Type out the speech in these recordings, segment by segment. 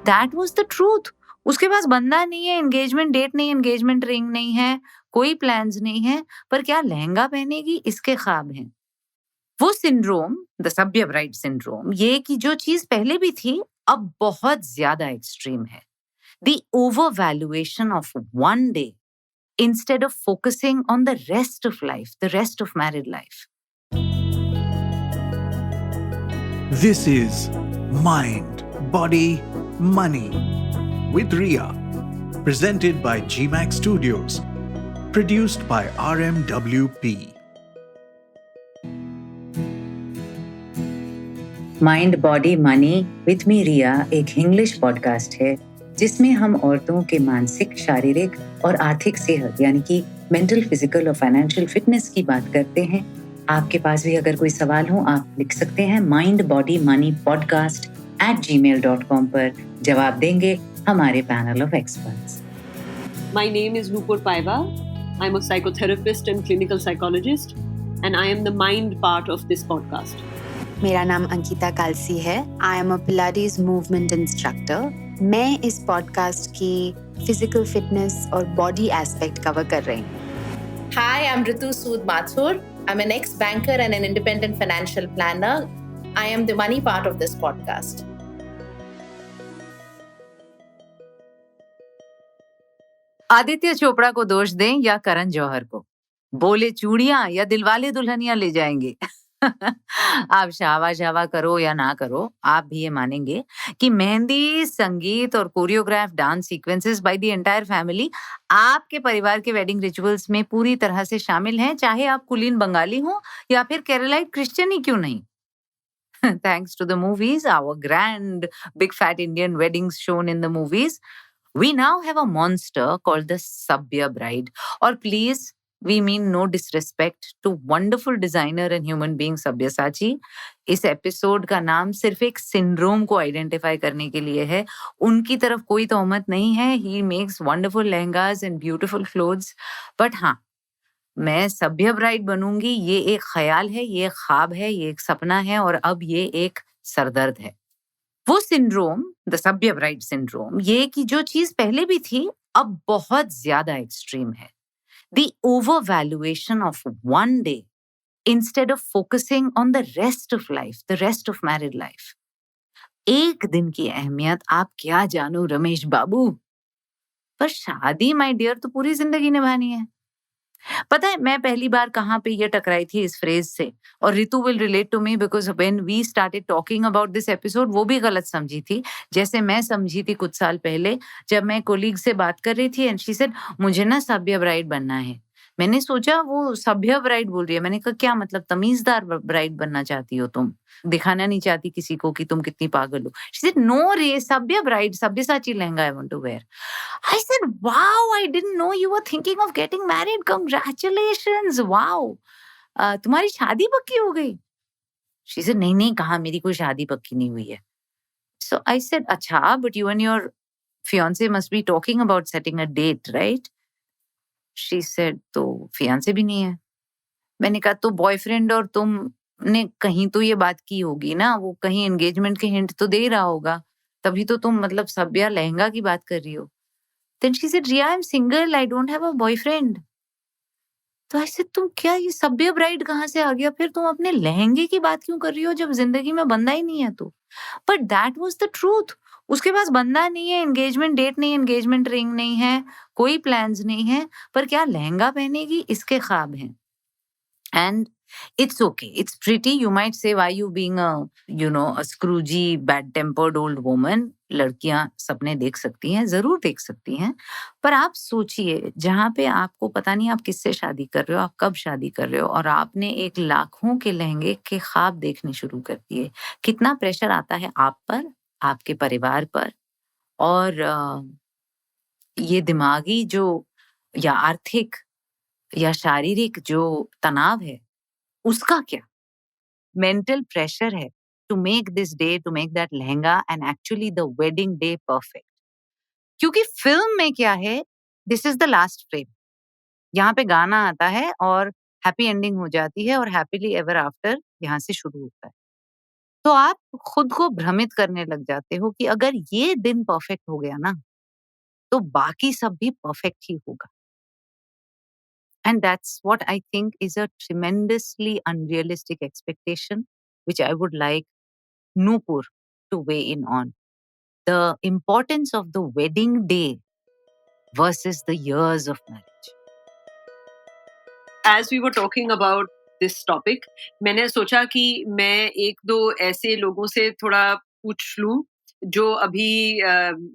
That was the truth. उसके पास बंदा नहीं है, एंगेजमेंट डेट नहीं, एंगेजमेंट रिंग नहीं है, कोई प्लान्स नहीं है, पर क्या लहंगा पहनेगी इसके ख्वाब हैं। वो सिंड्रोम, द सभ्य ब्राइड सिंड्रोम, ये कि जो चीज पहले भी थी अब बहुत ज्यादा एक्सट्रीम है। The overvaluation of one day instead of focusing on the rest of life, the rest of married life. This is Mind, Body, Money with Ria. Presented by GMAX Studios. Produced by RMWP. Mind body money with me Riya एक English podcast है जिसमें हम औरतों के मानसिक, शारीरिक और आर्थिक सेहत यानी कि मेंटल, फिजिकल और फाइनेंशियल फिटनेस की बात करते हैं। आपके पास भी अगर कोई सवाल हो आप लिख सकते हैं mindbodymoneypodcast@gmail.com पर। जवाब देंगे हमारे panel of experts. My name is Nupur Paiva. I'm a psychotherapist and clinical psychologist, and I am the mind part of this podcast. मेरा नाम अंकिता कालसी है। I am a Pilates movement instructor. मैं इस पॉडकास्ट की फिजिकल फिटनेस और body aspect cover कर रही हूँ। Hi, I'm Ritu Sood Mathur. I'm an ex-banker and an independent financial planner. I am the money part of this podcast. Aditya Chopra को दोष दें या करण जौहर को, बोले चूड़ियां या दिलवाले दुल्हनिया ले जाएंगे। आप शावा करो या ना करो, आप भी ये मानेंगे कि मेहंदी, संगीत और choreograph dance sequences by the entire family आपके परिवार के वेडिंग रिचुअल्स में पूरी तरह से शामिल हैं, चाहे आप कुलीन बंगाली हो या फिर केरलाइट क्रिश्चियन ही क्यों नहीं। Thanks to the movies, our grand big fat Indian weddings shown in the movies, we now have a monster called the Sabya bride. Or please, we mean no disrespect to wonderful designer and human being Sabyasachi. इस episode का नाम सिर्फ एक syndrome को identify करने के लिए है। उनकी तरफ कोई तोहमत नहीं है। He makes wonderful lehengas and beautiful clothes. But हाँ, मैं सभ्य ब्राइड बनूंगी ये एक ख्याल है, ये एक ख्वाब है, ये एक सपना है और अब ये एक सरदर्द है। वो सिंड्रोम, द सभ्य ब्राइड सिंड्रोम, ये कि जो चीज पहले भी थी अब बहुत ज्यादा एक्सट्रीम है। The overvaluation of one day instead of focusing on the rest of life, the rest of married life. एक दिन की अहमियत आप क्या जानो रमेश बाबू, पर शादी माय डियर तो पूरी जिंदगी निभानी है। पता है मैं पहली बार कहाँ पे ये टकराई थी इस फ्रेज से, और Ritu will relate to me because when we started talking about this episode वो भी गलत समझी थी, जैसे मैं समझी थी कुछ साल पहले जब मैं कोलीग से बात कर रही थी एंड शी सेड मुझे ना सभ्य ब्राइड बनना है। मैंने सोचा वो सभ्य ब्राइड बोल रही है, मैंने कहा क्या मतलब, तमीजदार ब्राइड बनना चाहती हो तुम, दिखाना नहीं चाहती किसी को कि तुम कितनी पागल हो। शी सेड नो रे, Sabya bride, Sabyasachi lehenga I want to wear. I said, wow, I didn't know you were thinking of getting married. Congratulations. Wow. तुम्हारी शादी पक्की हो गई? She said, नहीं, कहाँ, मेरी कोई शादी पक्की नहीं हुई है। So I said, अच्छा, but you and your fiance must be talking about setting a date, right? She said, तो fiance भी नहीं है। मैंने कहा तो बॉयफ्रेंड और तुम ने कहीं तो ये बात की होगी ना, वो कहीं एंगेजमेंट के हिंट तो दे रहा होगा, तभी तो तुम मतलब सभ्या लहंगा की बात कर रही हो। Then she said, Riya, I'm single. I don't have a boyfriend. तो ऐसे तुम क्या, ये सभ्य ब्राइड कहाँ से आ गया? फिर तुम अपने लहंगे की बात क्यों कर रही हो जब जिंदगी में बंदा ही नहीं है तो? But that was the truth. उसके पास बंदा नहीं है, एंगेजमेंट डेट नहीं, एंगेजमेंट रिंग नहीं है, कोई प्लान्स नहीं है, पर क्या लहंगा पहनेगी इसके ख्वाब हैं। And it's okay. It's pretty. You might say, why you being a scroogey, bad-tempered old woman? लड़कियां सपने देख सकती हैं, जरूर देख सकती हैं, पर आप सोचिए जहां पे आपको पता नहीं आप किससे शादी कर रहे हो, आप कब शादी कर रहे हो, और आपने एक लाखों के लहंगे के ख्वाब देखने शुरू कर दिए, कितना प्रेशर आता है आप पर, आपके परिवार पर, और ये दिमागी जो या आर्थिक या शारीरिक जो तनाव है उसका क्या, मेंटल प्रेशर है to make this day, to make that lehenga and actually the wedding day perfect. क्योंकि फिल्म में क्या है, this is the last frame, यहाँ पे गाना आता है और हैप्पी एंडिंग हो जाती है और हैप्पीली एवर आफ्टर यहाँ से शुरू होता है। तो आप खुद को भ्रमित करने लग जाते हो कि अगर ये दिन परफेक्ट हो गया ना, तो बाकी सब भी परफेक्ट ही होगा। And that's what I think is a tremendously unrealistic expectation, which I would like Nupur to weigh in on. The importance of the wedding day versus the years of marriage. As we were talking about this topic, मैंने सोचा कि मैं एक दो ऐसे लोगों से थोड़ा पूछ लूं जो अभी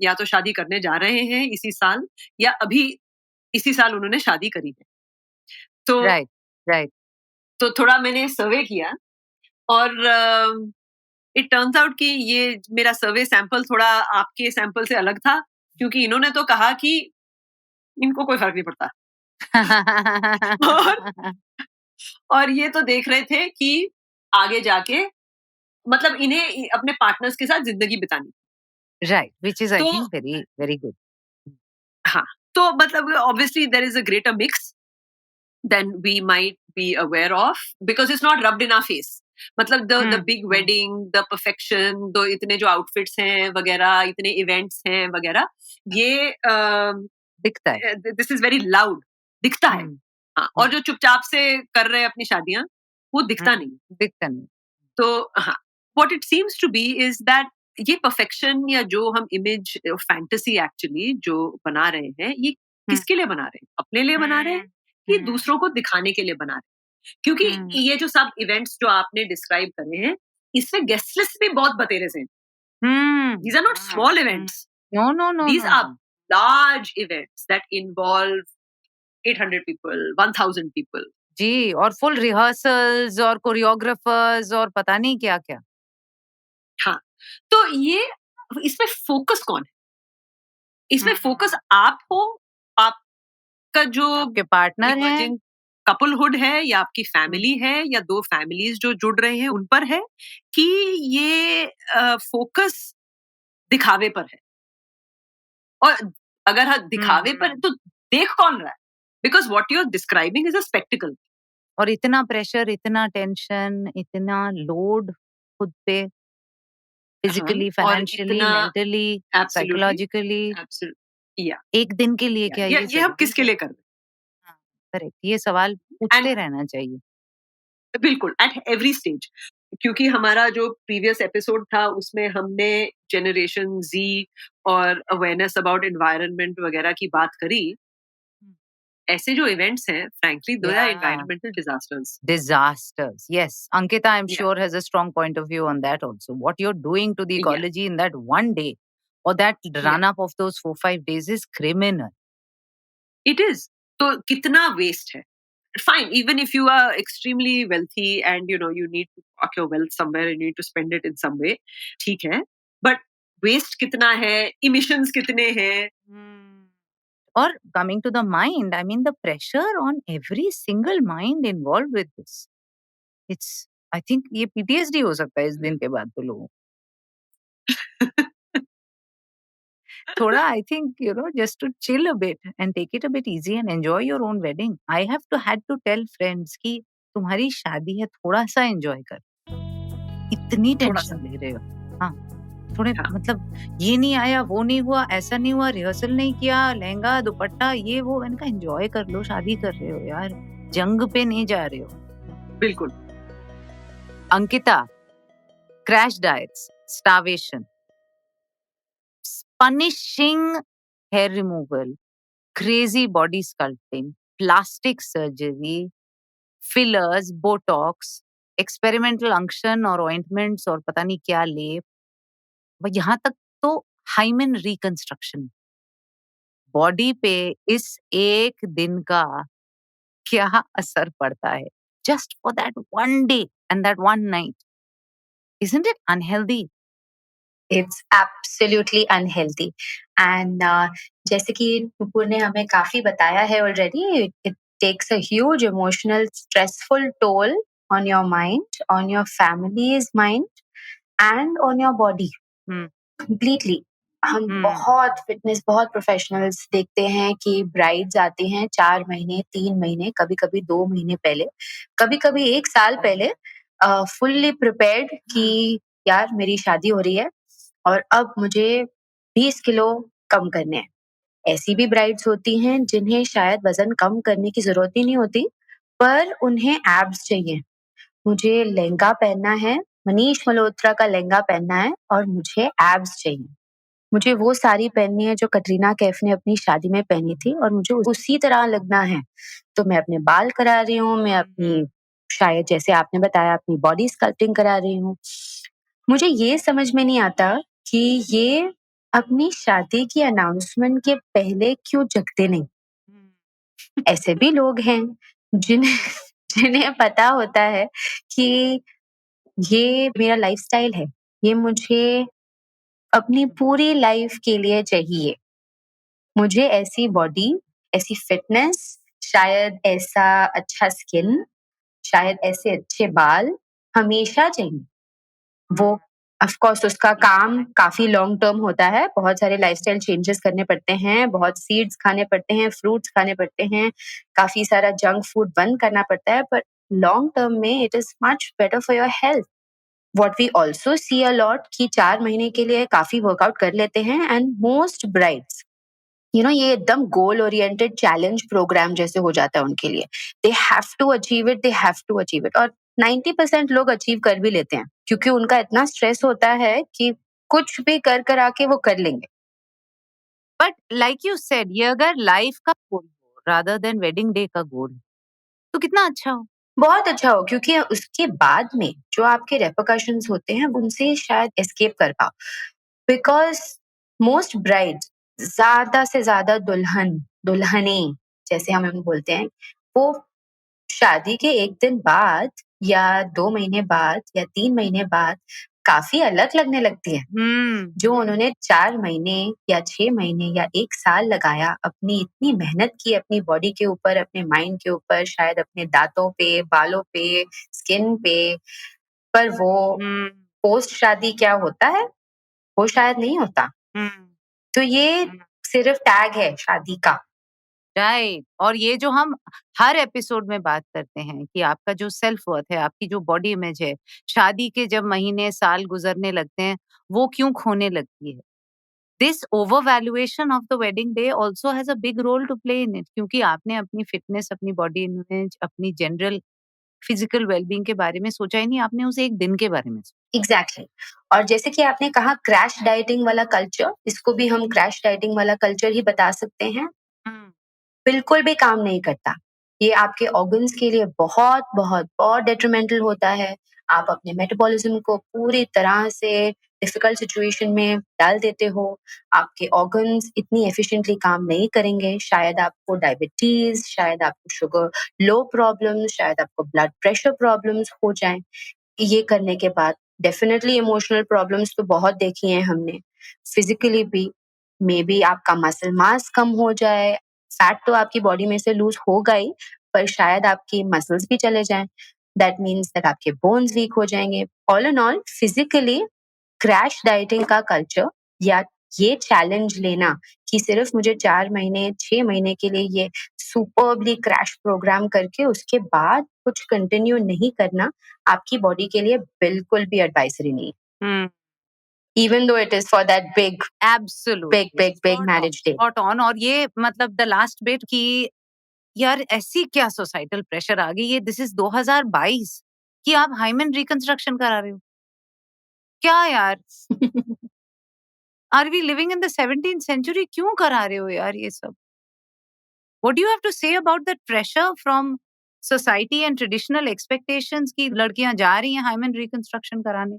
या तो शादी करने जा रहे हैं इसी साल, या अभी इसी साल उन्होंने शादी करी है। तो Right, right. तो थोड़ा मैंने सर्वे किया, और इट टर्न्स आउट कि ये मेरा सर्वे सैंपल थोड़ा आपके सैंपल से अलग था, क्योंकि इन्होंने तो कहा कि इनको कोई फर्क नहीं पड़ता, और ये तो देख रहे थे कि आगे जाके मतलब इन्हें अपने पार्टनर्स के साथ जिंदगी बितानी। Right, which is I तो think very, very good. हाँ, तो मतलब obviously there is a greater mix than we might be aware of, because it's not rubbed in our face. मतलब the big wedding, the perfection, दो इतने जो outfits हैं वगैरह, इतने events हैं वगैरह, ये दिखता है। this is very loud, दिखता है। हाँ, और जो चुपचाप से कर रहे हैं अपनी शादियां, वो दिखता नहीं। दिखता नहीं। तो हाँ, what it seems to be is that ये perfection या जो हम image fantasy actually जो बना रहे हैं, ये किसके लिए बना रहे हैं? अपने लिए बना रहे हैं कि दूसरों को दिखाने के लिए बना रहे हैं? क्योंकि ये जो सब events जो आपने describe करे हैं, इसमें guest list भी बहुत बतेरे से हैं। These are not small events. No, no, no. These no, are no. large events that involve 800 people, 1000 people. जी, और full rehearsals और choreographers और पता नहीं क्या-क्या। हाँ, तो ये इसमें फोकस कौन है? इसमें फोकस आप हो, आपका जो आपके पार्टनर हैं। इमर्जिंग कपलहुड है, या आपकी फैमिली है, या दो फैमिलीज जो जुड़ रहे हैं उन पर है, कि ये फोकस दिखावे पर है? और अगर हाँ दिखावे पर है, तो देख कौन रहा है? Because what you are describing is a spectacle. और इतना प्रेशर, इतना टेंशन, इतना लोड खुद पे, फिजिकली, और फाइनेंशियली, इतना मेंटली, एब्सोल्युटली साइकोलॉजिकली, या एक दिन के लिए क्या ये ये हम जरूरी किसके है? लिए कर रहे हाँ, करेक्ट, ये सवाल हैं? पूछते एंड रहना चाहिए। बिल्कुल, एट एवरी स्टेज। क्योंकि हमारा जो प्रीवियस एपिसोड था उसमें हमने जनरेशन ज़ी और अवेयरनेस अबाउट एनवायरनमेंट वगैरह की बात करी। ऐसे जो इवेंट्स हैं, frankly they are Yeah. Environmental disasters. Disasters. Yes. Ankita, I'm Yeah. sure, has a strong point of view on that also. What you're doing to the Yeah. ecology in that one day or that run up of those 4-5 days is criminal. It is. तो कितना waste है? Fine, even if you are extremely wealthy and you need to park your wealth somewhere and you need to spend it in some way, ठीक है, but waste कितना है, emissions कितने हैं? Or coming to the mind, I mean, the pressure on every single mind involved with this. It's, I think, ये PTSD हो सकता है इस दिन के बाद तो लोगों को। थोड़ा, I think, just to chill a bit and take it a bit easy and enjoy your own wedding. I have had to tell friends कि तुम्हारी शादी है, थोड़ा सा enjoy कर। इतनी थोड़ा सा। टेंशन ले रहे हो। हाँ, थोड़े हाँ। मतलब ये नहीं आया, वो नहीं हुआ, ऐसा नहीं हुआ, रिहर्सल नहीं किया, लहंगा, दुपट्टा, ये वो। मैंने कहा एंजॉय कर लो, शादी कर रहे हो यार, जंग पे नहीं जा रहे हो। बिल्कुल। Ankita, crash diets, starvation, punishing hair removal, crazy body sculpting, plastic surgery, fillers, botox, experimental unction और ointments और पता नहीं क्या लेप, यहाँ तक तो हाइमेन रिकंस्ट्रक्शन। बॉडी पे इस एक दिन का क्या असर पड़ता है, just for that one day and that one night? Isn't it unhealthy? It's absolutely unhealthy. And जैसे कि नुपुर ने हमें काफी बताया है already, it takes a huge emotional, stressful toll on your mind, on your family's mind, and on your body. Completely. हम बहुत fitness, बहुत प्रोफेशनल्स देखते हैं कि ब्राइड्स आती हैं 4 महीने, 3 महीने, कभी-कभी 2 महीने पहले, कभी-कभी 1 साल पहले फुल्ली प्रिपेयर्ड कि यार मेरी शादी हो रही है और अब मुझे 20 किलो कम करने हैं। ऐसी भी ब्राइड्स होती हैं जिन्हें शायद वज़न कम करने की ज़रूरत ही नहीं होती, पर उन्हें एब्स चाहिए। मुझे लहंगा पहनना है, मनीष मल्होत्रा का लहंगा पहनना है और मुझे एब्स चाहिए। मुझे वो साड़ी पहननी है जो कटरीना कैफ ने अपनी शादी में पहनी थी और मुझे उसी तरह लगना है। तो मैं अपने बाल करा रही हूँ, मैं अपनी शायद जैसे आपने बताया अपनी बॉडी स्कल्पटिंग करा रही हूँ। मुझे ये समझ में नहीं आता कि ये अपनी शादी की अनाउंसमेंट के पहले क्यों जगते नहीं? ऐसे भी लोग हैं जिन्हें जिन्हें पता होता है कि ये मेरा लाइफ़स्टाइल है, ये मुझे अपनी पूरी लाइफ़ के लिए चाहिए। मुझे ऐसी बॉडी, ऐसी फिटनेस, शायद ऐसा अच्छा स्किन, शायद ऐसे अच्छे बाल हमेशा चाहिए। वो ऑफ कोर्स उसका काम काफ़ी लॉन्ग टर्म होता है, बहुत सारे लाइफ़स्टाइल चेंजेस करने पड़ते हैं, बहुत सीड्स खाने पड़ते हैं, फ्रूट्स खाने पड़ते हैं, काफ़ी सारा जंक फूड बंद करना पड़ता है, बट लॉन्ग टर्म में it is much better for your health. What we also see a lot कि 4 महीने के लिए काफ़ी वर्कआउट कर लेते हैं एंड मोस्ट ब्राइड्स ये एकदम गोल ओरिएंटेड चैलेंज प्रोग्राम जैसे हो जाता है उनके लिए। They have to achieve it, they have to achieve it और 90% लोग अचीव कर भी लेते हैं क्योंकि उनका इतना स्ट्रेस होता है कि कुछ भी कर आके वो कर लेंगे। बट लाइक यू सेड, ये अगर लाइफ का गोल हो रादर देन वेडिंग डे का गोल, तो कितना अच्छा हो। बहुत अच्छा हो क्योंकि उसके बाद में जो आपके रेपरकशंस होते हैं उनसे शायद एस्केप कर पाओ बिकॉज मोस्ट ब्राइड्स ज्यादा से ज्यादा दुल्हने जैसे हम बोलते हैं वो शादी के 1 दिन बाद या 2 महीने बाद या 3 महीने बाद काफ़ी अलग लगने लगती है। जो उन्होंने 4 महीने या 6 महीने या 1 साल लगाया, अपनी इतनी मेहनत की अपनी बॉडी के ऊपर, अपने माइंड के ऊपर, शायद अपने दाँतों पे, बालों पे, स्किन पे, पर वो पोस्ट शादी क्या होता है? वो शायद नहीं होता। तो ये सिर्फ़ टैग है शादी का। राइट। और ये जो हम हर एपिसोड में बात करते हैं कि आपका जो सेल्फ वर्थ है, आपकी जो बॉडी इमेज है, शादी के जब महीने साल गुजरने लगते हैं, वो क्यों खोने लगती है। This over valuation of the wedding day also has a big role to play in it, क्योंकि आपने अपनी फिटनेस, अपनी बॉडी इमेज, अपनी जनरल फिजिकल वेलबींग के बारे में सोचा ही नहीं, आपने उस एक दिन के बारे में सोचा। एग्जैक्टली और जैसे कि आपने कहा क्रैश डाइटिंग वाला कल्चर, इसको भी हम क्रैश डाइटिंग वाला कल्चर ही बता सकते हैं। बिल्कुल भी काम नहीं करता। ये आपके ऑर्गन्स के लिए बहुत बहुत बहुत डेट्रिमेंटल होता है। आप अपने मेटाबॉलिज्म को पूरी तरह से डिफिकल्ट सिचुएशन में डाल देते हो। आपके ऑर्गन्स इतनी एफिशिएंटली काम नहीं करेंगे। शायद आपको डायबिटीज, शायद आपको शुगर लो प्रॉब्लम्स, शायद आपको ब्लड प्रेशर प्रॉब्लम्स हो जाएं। ये करने के बाद डेफिनेटली इमोशनल प्रॉब्लम्स तो बहुत देखी हैं हमने। फिजिकली भी मे बी आपका मसल मास कम हो जाए, फैट तो आपकी बॉडी में से लूज होगा ही, पर शायद आपकी मसल्स भी चले जाएं। दैट मीन्स दैट आपके बोन्स वीक हो जाएंगे। All in all physically crash dieting का कल्चर या ये चैलेंज लेना कि सिर्फ मुझे 4 महीने 6 महीने के लिए ये सुपर्बली क्रैश प्रोग्राम करके उसके बाद कुछ कंटिन्यू नहीं करना आपकी बॉडी के लिए बिल्कुल भी एडवाइजरी नहीं। Even though it is for that big absolutely marriage day. Spot on. और ये मतलब द लास्ट बिट कि यार ऐसी क्या सोसाइटल प्रेशर आ गई है, दिस इज 2022 कि आप हाइमेन रिकंस्ट्रक्शन करा रहे हो। क्या यार, are we living in the 17th century? क्यों करा रहे हो यार ये सब? What do you have to say about that pressure from society and traditional expectations की लड़कियां जा रही हैं हाइमेन रिकंस्ट्रक्शन कराने?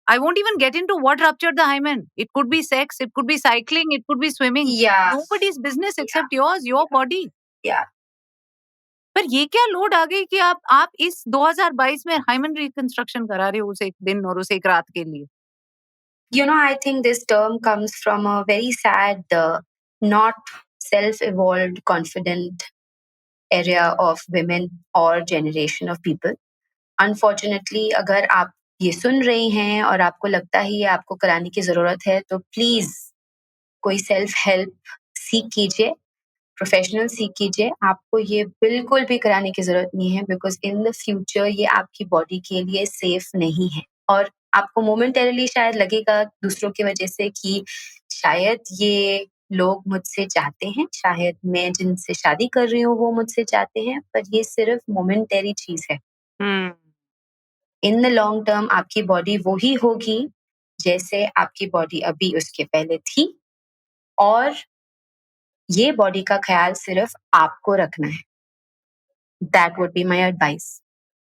I won't even get into what ruptured the hymen. It could be sex, it could be cycling, it could be swimming. Yeah. Nobody's business except yours, your body. Yeah. पर ये क्या load आ गई कि आप इस 2022 में hymen reconstruction करा रहे हो उस एक दिन और उस एक रात के लिए? I think this term comes from a very sad, not self-evolved, confident area of women or generation of people. Unfortunately, अगर आप ये सुन रही हैं और आपको लगता है ये आपको कराने की ज़रूरत है, तो प्लीज़ कोई सेल्फ हेल्प सीख कीजिए, प्रोफेशनल सीख कीजिए। आपको ये बिल्कुल भी कराने की ज़रूरत नहीं है बिकॉज़ इन द फ्यूचर ये आपकी बॉडी के लिए सेफ नहीं है। और आपको मोमेंटरीली शायद लगेगा दूसरों की वजह से कि शायद ये लोग मुझसे चाहते हैं, शायद मैं जिनसे शादी कर रही हूँ वो मुझसे चाहते हैं, पर ये सिर्फ मोमेंटरी चीज़ है। इन द लॉन्ग टर्म आपकी बॉडी वो ही होगी जैसे आपकी बॉडी अभी उसके पहले थी, और ये बॉडी का ख्याल सिर्फ आपको रखना है। That would be my advice.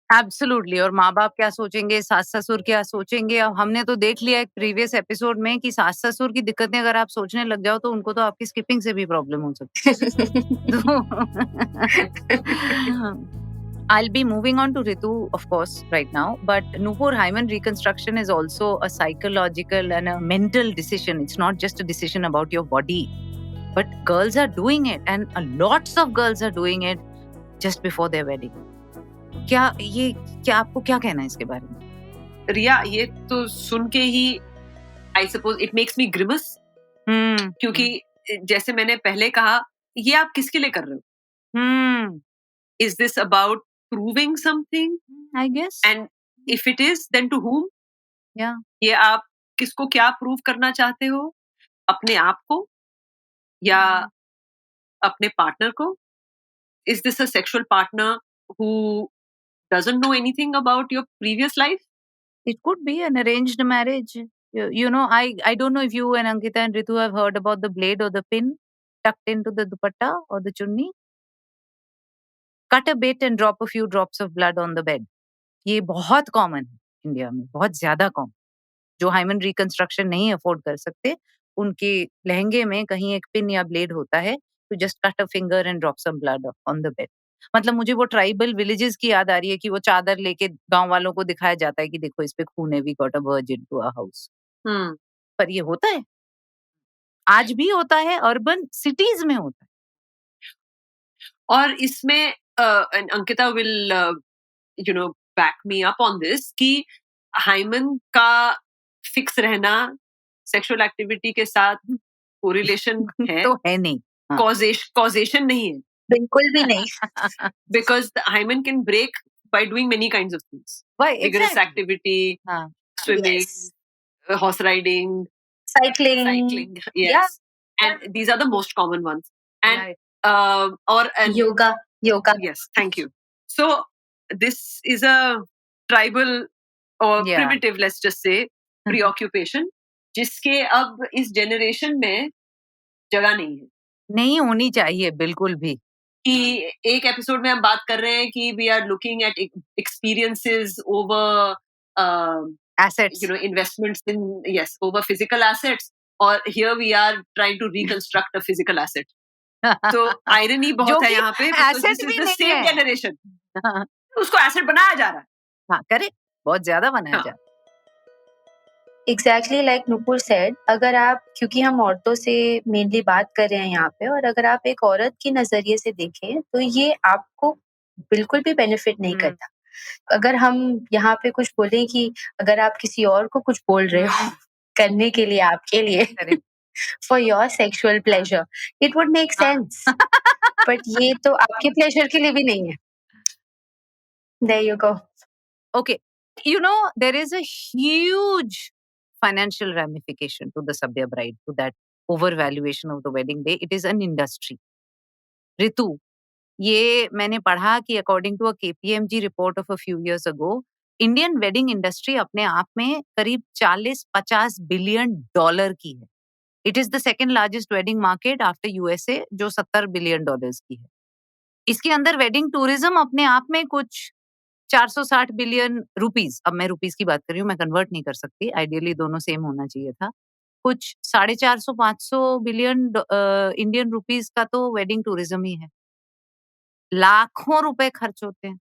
Absolutely. और माँ-बाप क्या सोचेंगे, सास-ससुर क्या सोचेंगे? अब हमने तो देख लिया एक प्रीवियस एपिसोड में कि सास-ससुर की दिक्कतें अगर आप सोचने लग जाओ तो उनको तो आपकी स्किपिंग से भी प्रॉब्लम हो सकती है। तो I'll be moving on to Ritu, of course, right now. But Nupur, hymen reconstruction is also a psychological and a mental decision. It's not just a decision about your body. But girls are doing it, and lots of girls are doing it just before their wedding. क्या आपको क्या कहना है इसके बारे में? रिया, ये तो सुन के ही I suppose it makes me grimace, क्योंकि जैसे मैंने पहले कहा, ये आप किसके लिए कर रहे हो? Is this about proving something? I guess. And if it is, then to whom? Yeah. ये आप किसको क्या प्रूव करना चाहते हो? अपने आप को या अपने पार्टनर को? Is this a sexual partner who doesn't know anything about your previous life? It could be an arranged marriage. You know, I don't know if you and Ankita and Ritu have heard about the blade or the pin tucked into the dupatta or the chunni. Cut a bit and drop a few drops of blood on the bed. ये बहुत common है India में, बहुत ज्यादा common. जो hymen reconstruction नहीं afford कर सकते, उनके लहंगे में कहीं एक पिन या ब्लेड होता है, तो just cut a finger and drop some blood on the bed. मतलब मुझे वो ट्राइबल विलेजेस की याद आ रही है कि वो चादर लेके गांव वालों को दिखाया जाता है कि देखो इस पे खून है, we got a virgin to a house. पर ये होता है, आज भी होता है, अर्बन सिटीज में होता है। और इसमें Ankita will back me up on this कि हाइमन का फिक्स रहना सेक्सुअल एक्टिविटी के साथ कोरिलेशन है तो है नहीं, कॉजेशन नहीं है, बिल्कुल भी नहीं। because the hymen can break by doing many kinds of things. Why? Vigorous Exactly. activity, हाँ. swimming, Yes. Horse riding, Cycling. yes. Yeah. And these are the most common ones. And Right. Yoga. Yes, thank you. So this is a tribal or Yeah. primitive, let's just say, preoccupation, जिसके अब इस generation में जगह नहीं है। नहीं होनी चाहिए बिल्कुल भी। कि एक एपिसोड में हम बात कर रहे हैं कि we are looking at experiences over Assets. Investments in over physical assets, और here we are trying to reconstruct a physical asset. तो आयरनी बहुत है यहाँ पे, एसेट भी नहीं सेम है। जनरेशन उसको एसेट बनाया जा रहा है। हाँ, करेक्ट, बहुत ज्यादा बनाया जा रहा है। एग्जैक्टली लाइक नुपुर सेड, अगर आप, क्योंकि हम औरतों से मेनली बात कर रहे हैं यहाँ पे, और अगर आप एक औरत की नजरिए से देखें तो ये आपको बिल्कुल भी बेनिफिट नहीं करता। अगर हम यहाँ पे कुछ बोलें कि अगर आप किसी और को कुछ बोल रहे हो करने के लिए, आपके लिए for your sexual pleasure, it would make sense, but ये तो आपके प्लेजर के लिए भी नहीं है। There you go. Okay, you know, there is a huge financial ramification to the Sabya bride, to that overvaluation of the wedding day. It is an industry. Ritu, ये मैंने पढ़ा कि according to a KPMG report of a few years ago, Indian wedding industry अपने आप में करीब 40-50 billion dollar की है। It is the second largest wedding market after USA, जो 70 बिलियन डॉलर्स की है। इसके अंदर वेडिंग टूरिज्म अपने आप में कुछ 460 बिलियन रुपीस, अब मैं रुपीस की बात कर रही हूँ, मैं कन्वर्ट नहीं कर सकती, आइडियली दोनों सेम होना चाहिए था। कुछ 450-500 बिलियन इंडियन रुपीस का तो वेडिंग टूरिज्म ही है। लाखों रुपए खर्च होते हैं।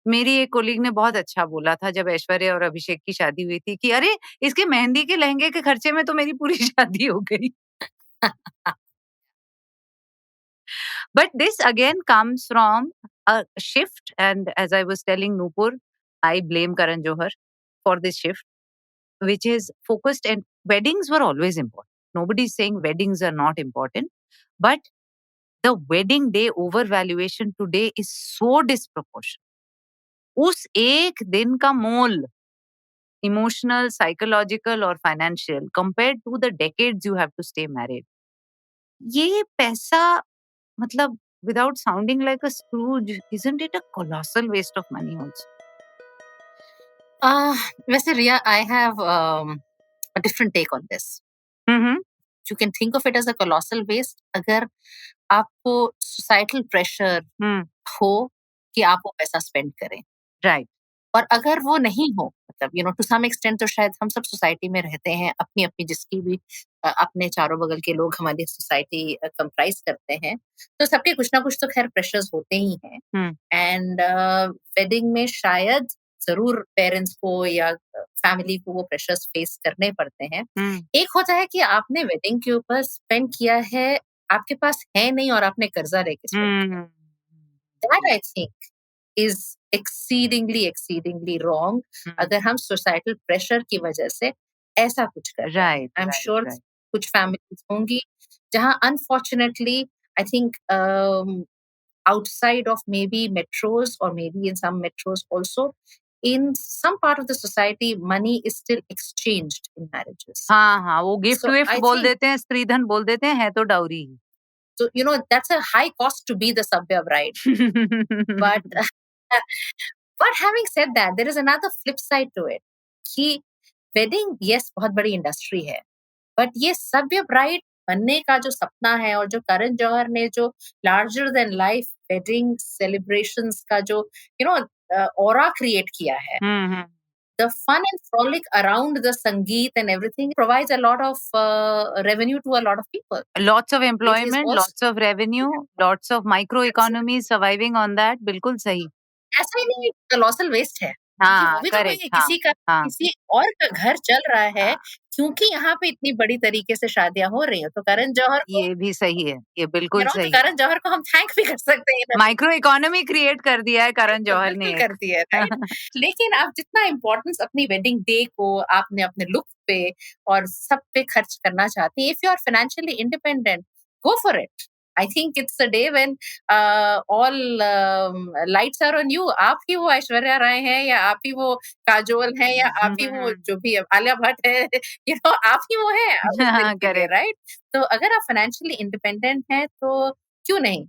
मेरी एक कोलीग ने बहुत अच्छा बोला था जब ऐश्वर्या और अभिषेक की शादी हुई थी कि अरे इसके मेहंदी के लहंगे के खर्चे में तो मेरी पूरी शादी हो गई। But this again comes from a shift, and as I was telling Nupur, I blame Karan Johar for this shift, which is focused, and weddings were always important. Nobody is saying weddings are not important, but the wedding day overvaluation today is so disproportionate. उस एक दिन का मोल emotional, psychological or financial compared to the decades you have to stay married. ये पैसा मतलब without sounding like a Scrooge, isn't it a colossal waste of money also? वैसे रिया, I have a different take on this. Mm-hmm. You can think of it as a colossal waste अगर आपको societal pressure Hmm. हो कि आप वो पैसा spend करें, Right. और अगर वो नहीं हो, मतलब to some extent तो शायद हम सब सोसाइटी में रहते हैं, अपनी अपनी जिसकी भी अपने चारों बगल के लोग हमारी सोसाइटी कंप्राइज करते हैं, तो सबके कुछ ना कुछ तो खैर प्रेशर्स होते ही हैं. Hmm. एंड वेडिंग में शायद जरूर पेरेंट्स को या फैमिली को वो प्रेशर्स फेस करने पड़ते हैं. Hmm. एक होता है कि आपने वेडिंग के ऊपर स्पेंड किया है, आपके पास है नहीं और आपने कर्जा लेके स्पेंड किया. That I think is exceedingly wrong. अगर हम सोसाइटल प्रेशर की वजह से ऐसा कुछ कर रहे हैं. Right. I'm right, sure right. कुछ फैमिलीज होंगी जहां unfortunately I think outside of maybe metros or maybe in some metros also, in some part of the society money is still exchanged in marriages. हाँ वो gift So विफ्ट I बोल think- देते हैं, स्त्रीधन बोल देते हैं, है तो dowry he. So that's a high cost to be the Sabya bride. But but having said that, there is another flip side to it कि wedding yes बहुत बड़ी इंडस्ट्री है, बट ये सभ्य ब्राइड बनने का जो सपना है और जो करण जौहर ने जो larger than life wedding celebrations का जो ऑरा क्रिएट किया है, हम्म. the fun and frolic around the sangeet and everything provides a lot of revenue to a lot of people. Lots of employment, also- lots of revenue, lots of micro economies surviving on that. बिल्कुल सही. ऐसा ही नहीं colossal waste है, क्योंकि वो हाँ भी तो करेक्ट. कोई किसी का हाँ. किसी और का घर चल रहा है, हाँ. क्योंकि यहाँ पे इतनी बड़ी तरीके से शादियां हो रही हैं, तो करण जौहर को ये भी सही है, ये बिल्कुल तो सही. करण जौहर को हम थैंक भी कर सकते हैं. माइक्रो इकोनॉमी क्रिएट कर दिया है करण जौहर ने. बिल्कुल कर दिया है, right? लेकिन आप जितना इम्पोर्टेंस अपनी वेडिंग डे को आपने अपने लुक पे और सब पे खर्च करना चाहती हैं, if you are financially independent, go for it. I think it's a day when all lights are on you. आप ही वो ऐश्वर्या राय हैं, या आप ही वो काजोल हैं, या आप ही वो जो भी आलिया भट्ट है, आप ही वो हैं आप उस दिन के लिए, राइट? तो अगर आप फाइनेंशियली इंडिपेंडेंट हैं तो क्यों नहीं,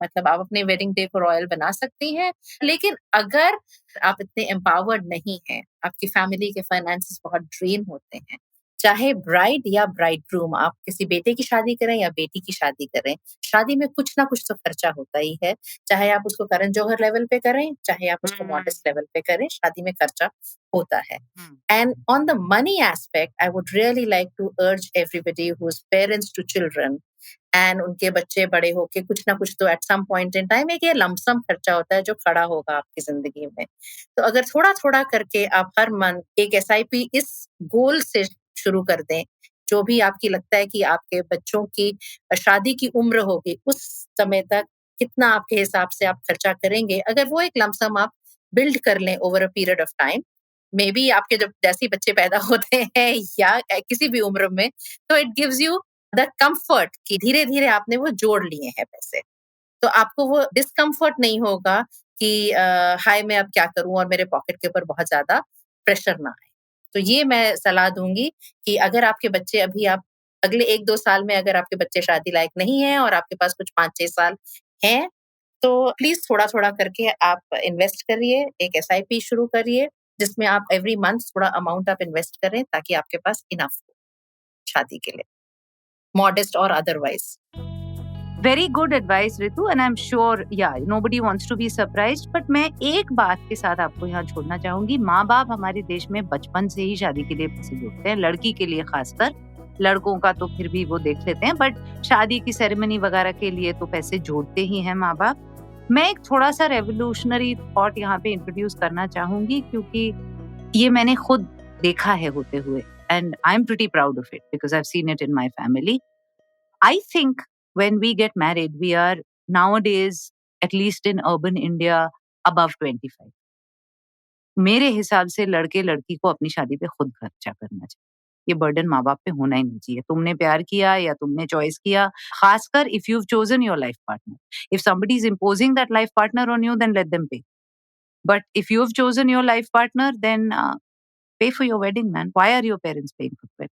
मतलब आप अपने वेडिंग डे को रॉयल बना सकती हैं. लेकिन अगर आप इतने एम्पावर्ड नहीं हैं, आपकी फैमिली के फाइनेंसेस बहुत ड्रेन होते हैं, चाहे ब्राइड या ब्राइडग्रूम, आप किसी बेटे की शादी करें या बेटी की शादी करें, शादी में कुछ ना कुछ तो खर्चा होता ही है. चाहे आप उसको करण जौहर लेवल पे करें, चाहे आप उसको मॉडेस्ट लेवल पे करें, शादी में खर्चा होता है. And on the money aspect, I would really like to urge everybody who's parents to children and उनके बच्चे बड़े होके कुछ ना कुछ तो at some point in time एक ये लमसम खर्चा होता है जो खड़ा होगा आपकी जिंदगी में. तो अगर थोड़ा थोड़ा करके आप हर मंथ एक SIP इस गोल से शुरू कर दें, जो भी आपकी लगता है कि आपके बच्चों की शादी की उम्र होगी, उस समय तक कितना आपके हिसाब से आप खर्चा करेंगे, अगर वो एक लमसम आप बिल्ड कर लें over a period of time, may be आपके जब जैसे बच्चे पैदा होते हैं या किसी भी उम्र में, तो it gives you the comfort कि धीरे धीरे आपने वो जोड़ लिए हैं पैसे, तो आपको वो डिस्कम्फर्ट नहीं होगा कि हाय मैं अब क्या करूं और मेरे पॉकेट के ऊपर बहुत ज्यादा प्रेशर ना आए. तो ये मैं सलाह दूंगी कि अगर आपके बच्चे अभी आप अगले 1-2 साल में अगर आपके बच्चे शादी लायक नहीं हैं और आपके पास कुछ 5-6 साल हैं, तो प्लीज थोड़ा थोड़ा करके आप इन्वेस्ट करिए, एक SIP शुरू करिए जिसमें आप एवरी मंथ थोड़ा अमाउंट आप इन्वेस्ट करें ताकि आपके पास इनफ हो शादी के लिए, मॉडेस्ट और otherwise. Very good advice, Ritu, and I'm sure, yeah, nobody wants to be surprised. But मैं एक बात के साथ आपको यहाँ छोड़ना चाहूंगी. माँ बाप हमारे देश में बचपन से ही शादी के लिए पैसे जोड़ते हैं, लड़की के लिए खासकर. लड़कों का तो फिर भी वो देख लेते हैं, बट शादी की सेरेमनी वगैरह के लिए तो पैसे जोड़ते ही हैं माँ बाप. मैं एक थोड़ा सा रेवोल्यूशनरी थॉट यहाँ पे इंट्रोड्यूस करना चाहूंगी, क्योंकि ये मैंने खुद देखा है होते हुए, and I'm pretty proud of it because I've seen it in my family. I think when we get married, we are nowadays, at least in urban India, above 25. मेरे हिसाब से लड़के लड़की को अपनी शादी पे खुद खर्चा करना चाहिए. ये बर्डन माँ बाप पे होना ही नहीं चाहिए. तुमने प्यार किया या तुमने चॉइस किया, खासकर if you've chosen your life partner. If somebody is imposing that life partner on you, then let them pay. But if you've chosen your life partner, then pay for your wedding, man. Why are your parents paying for the wedding?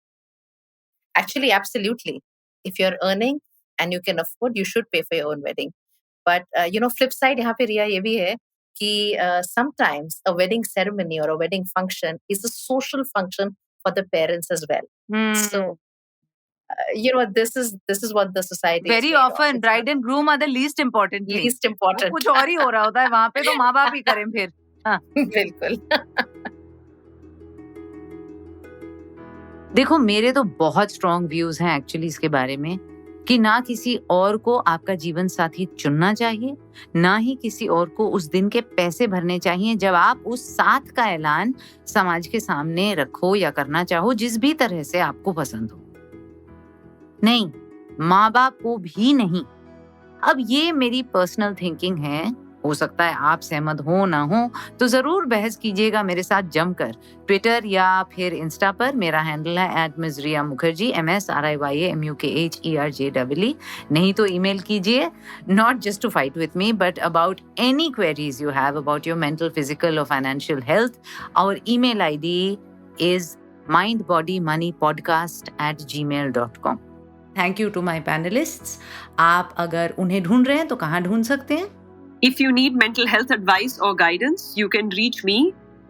Actually, absolutely. If you're earning and you can afford, you should pay for your own wedding. But flip side यहाँ पे रिया ये भी है कि sometimes a wedding ceremony or a wedding function is a social function for the parents as well. So this is what the society is Very made of. often It's bride and groom are the least important thing. least important. वो कुछ और ही हो रहा होता है वहाँ पे, तो माँ बाप ही करें फिर. बिल्कुल. देखो, मेरे तो बहुत स्ट्रॉन्ग व्यूज हैं एक्चुअली इसके बारे में कि ना किसी और को आपका जीवन साथी चुनना चाहिए, ना ही किसी और को उस दिन के पैसे भरने चाहिए जब आप उस साथ का ऐलान समाज के सामने रखो या करना चाहो, जिस भी तरह से आपको पसंद हो. नहीं, माँ बाप को भी नहीं. अब ये मेरी पर्सनल थिंकिंग है, हो सकता है आप सहमत हो ना हो, तो जरूर बहस कीजिएगा मेरे साथ जमकर. ट्विटर या फिर इंस्टा पर मेरा हैंडल है @Ms.Riya Mukherjee, MSRIYAMUKHERJEE. नहीं तो ईमेल कीजिए, not just to fight with me, but about any queries you have about your mental, physical or financial health. Our email ID is mindbodymoneypodcast@gmail.com. Thank you to my panelists. आप अगर उन्हें ढूंढ रहे हैं तो कहाँ ढूंढ सकते हैं? If you need mental health advice or guidance, you can reach me,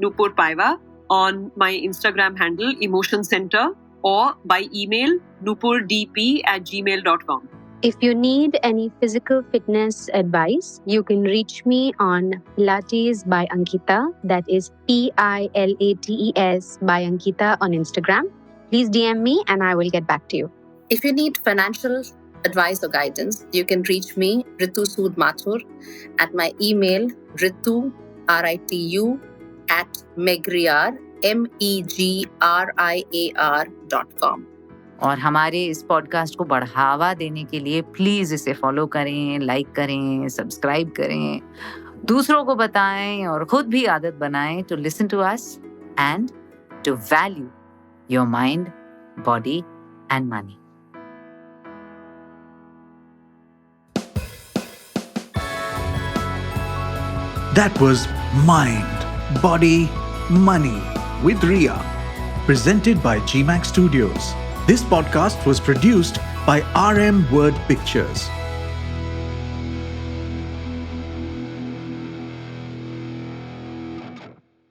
Nupur Paiva, on my Instagram handle, Emotion Center, or by email, nupurdp@gmail.com. If you need any physical fitness advice, you can reach me on Pilates by Ankita. That is PILATES by Ankita on Instagram. Please DM me and I will get back to you. If you need financial advice or guidance, you can reach me, Ritu Sood Mathur, at my email, ritu, RITU, @megriar, MEGRIAR.com. और हमारे इस podcast को बढ़ावा देने के लिए please इसे follow करें, लाइक करें, सब्सक्राइब करें, दूसरों को बताएं और खुद भी आदत बनाएं to listen to us and to value your mind, body and money. That was Mind, Body, Money with Riya, presented by GMAX Studios. This podcast was produced by RM Word Pictures.